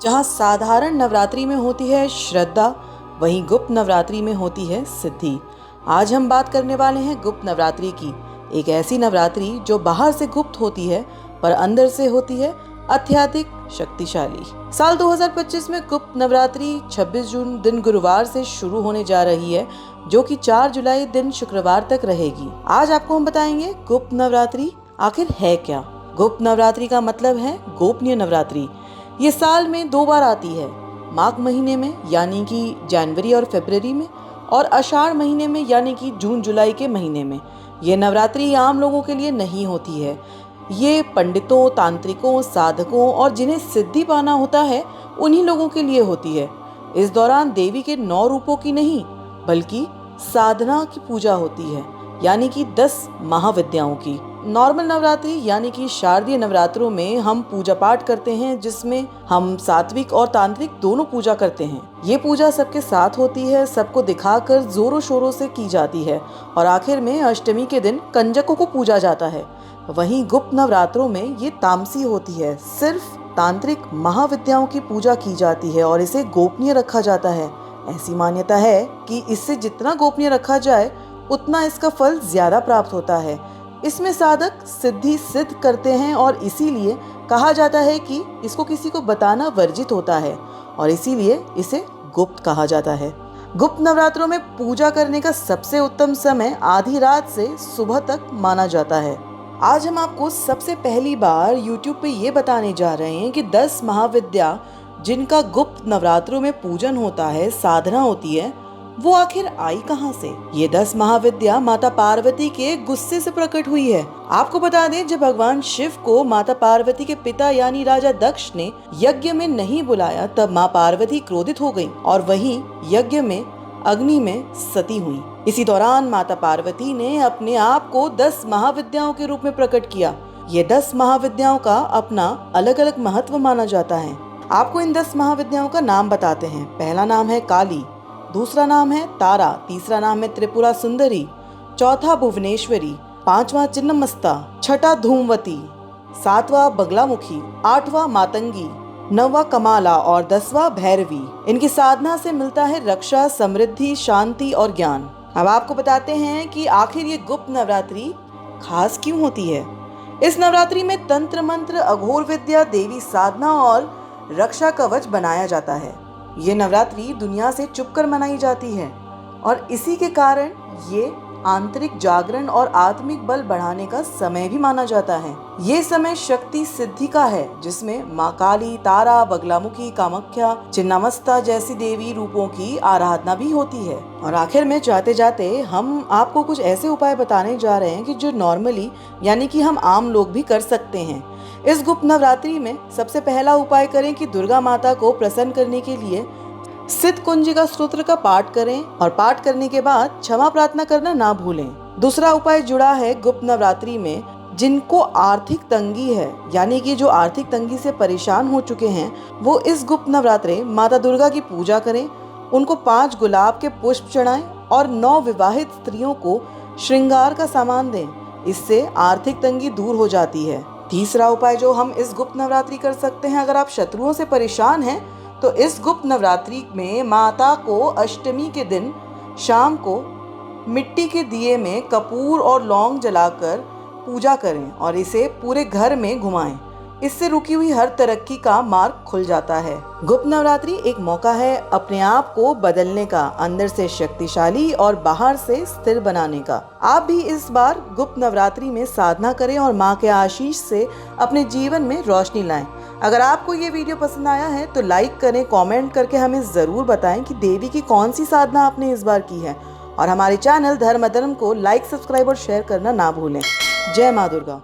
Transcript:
जहाँ साधारण नवरात्रि में होती है श्रद्धा, वहीं गुप्त नवरात्रि में होती है सिद्धि। आज हम बात करने वाले हैं गुप्त नवरात्रि की, एक ऐसी नवरात्रि जो बाहर से गुप्त होती है पर अंदर से होती है अत्यधिक शक्तिशाली। साल 2025 में गुप्त नवरात्रि 26 जून दिन गुरुवार से शुरू होने जा रही है, जो कि 4 जुलाई दिन शुक्रवार तक रहेगी। आज आपको हम बताएंगे गुप्त नवरात्रि आखिर है क्या। गुप्त नवरात्रि का मतलब है गोपनीय नवरात्रि। ये साल में 2 बार आती है, माघ महीने में यानी कि जनवरी और फरवरी में, और आषाढ़ महीने में यानी कि जून जुलाई के महीने में। ये नवरात्रि आम लोगों के लिए नहीं होती है, ये पंडितों, तांत्रिकों, साधकों और जिन्हें सिद्धि पाना होता है उन्हीं लोगों के लिए होती है। इस दौरान देवी के 9 रूपों की नहीं बल्कि साधना की पूजा होती है, यानी कि 10 महाविद्याओं की। नॉर्मल नवरात्रि यानी कि शारदीय नवरात्रों में हम पूजा पाठ करते हैं, जिसमें हम सात्विक और तांत्रिक दोनों पूजा करते हैं। ये पूजा सबके साथ होती है, सबको दिखाकर जोरों शोरों से की जाती है, और आखिर में अष्टमी के दिन कंजकों को पूजा जाता है। वहीं गुप्त नवरात्रों में ये तामसी होती है, सिर्फ तांत्रिक महाविद्याओं की पूजा की जाती है और इसे गोपनीय रखा जाता है। ऐसी मान्यता है कि इससे जितना गोपनीय रखा जाए उतना इसका फल ज्यादा प्राप्त होता है। इसमें साधक सिद्धि सिद्ध करते हैं और इसीलिए कहा जाता है कि इसको किसी को बताना वर्जित होता है, और इसीलिए इसे गुप्त कहा जाता है। गुप्त नवरात्रों में पूजा करने का सबसे उत्तम समय आधी रात से सुबह तक माना जाता है। आज हम आपको सबसे पहली बार YouTube पे ये बताने जा रहे हैं कि 10 महाविद्या जिनका गुप्त नवरात्रों में पूजन होता है, साधना होती है, वो आखिर आई कहाँ से। ये 10 महाविद्या माता पार्वती के गुस्से से प्रकट हुई है। आपको बता दें, जब भगवान शिव को माता पार्वती के पिता यानी राजा दक्ष ने यज्ञ में नहीं बुलाया, तब माँ पार्वती क्रोधित हो गयी और वहीं यज्ञ में अग्नि में सती हुई। इसी दौरान माता पार्वती ने अपने आप को 10 महाविद्याओं के रूप में प्रकट किया। ये 10 महाविद्याओं का अपना अलग अलग महत्व माना जाता है। आपको इन 10 महाविद्याओं का नाम बताते हैं। पहला नाम है काली, दूसरा नाम है तारा, तीसरा नाम है त्रिपुरा सुंदरी, चौथा भुवनेश्वरी, पांचवा चिन्नमस्ता, छठा धूमवती, सातवां बगलामुखी, आठवां मातंगी, 9वां कमाला और 10वां भैरवी। इनकी साधना से मिलता है रक्षा, समृद्धि, शांति और ज्ञान। अब आपको बताते हैं कि आखिर ये गुप्त नवरात्रि खास क्यों होती है। इस नवरात्रि में तंत्र मंत्र, अघोर विद्या, देवी साधना और रक्षा कवच बनाया जाता है। ये नवरात्रि दुनिया से छुपकर मनाई जाती है और इसी के कारण ये आंतरिक जागरण और आत्मिक बल बढ़ाने का समय भी माना जाता है। ये समय शक्ति सिद्धि का है, जिसमें माँ काली, तारा, बगलामुखी, कामाख्या, छिन्नमस्ता जैसी देवी रूपों की आराधना भी होती है। और आखिर में जाते जाते हम आपको कुछ ऐसे उपाय बताने जा रहे हैं कि जो नॉर्मली यानी कि हम आम लोग भी कर सकते हैं। इस गुप्त नवरात्रि में सबसे पहला उपाय करें कि दुर्गा माता को प्रसन्न करने के लिए सिद्ध कुंजिका स्तोत्र का पाठ करें, और पाठ करने के बाद क्षमा प्रार्थना करना ना भूलें। दूसरा उपाय जुड़ा है गुप्त नवरात्रि में जिनको आर्थिक तंगी है, यानी कि जो आर्थिक तंगी से परेशान हो चुके हैं, वो इस गुप्त नवरात्रि माता दुर्गा की पूजा करें, उनको 5 गुलाब के पुष्प चढ़ाएं और 9 विवाहित स्त्रियों को श्रृंगार का सामान दें। इससे आर्थिक तंगी दूर हो जाती है। तीसरा उपाय जो हम इस गुप्त नवरात्रि कर सकते हैं, अगर आप शत्रुओं से परेशान हैं तो इस गुप्त नवरात्रि में माता को अष्टमी के दिन शाम को मिट्टी के दिए में कपूर और लौंग जलाकर पूजा करें और इसे पूरे घर में घुमाएं। इससे रुकी हुई हर तरक्की का मार्ग खुल जाता है। गुप्त नवरात्रि एक मौका है अपने आप को बदलने का, अंदर से शक्तिशाली और बाहर से स्थिर बनाने का। आप भी इस बार गुप्त नवरात्रि में साधना करें और माँ के आशीष से अपने जीवन में रोशनी लाएं। अगर आपको ये वीडियो पसंद आया है तो लाइक करें, कमेंट करके हमें ज़रूर बताएं कि देवी की कौन सी साधना आपने इस बार की है, और हमारे चैनल धर्म अधर्म को लाइक, सब्सक्राइब और शेयर करना ना भूलें। जय माँ दुर्गा।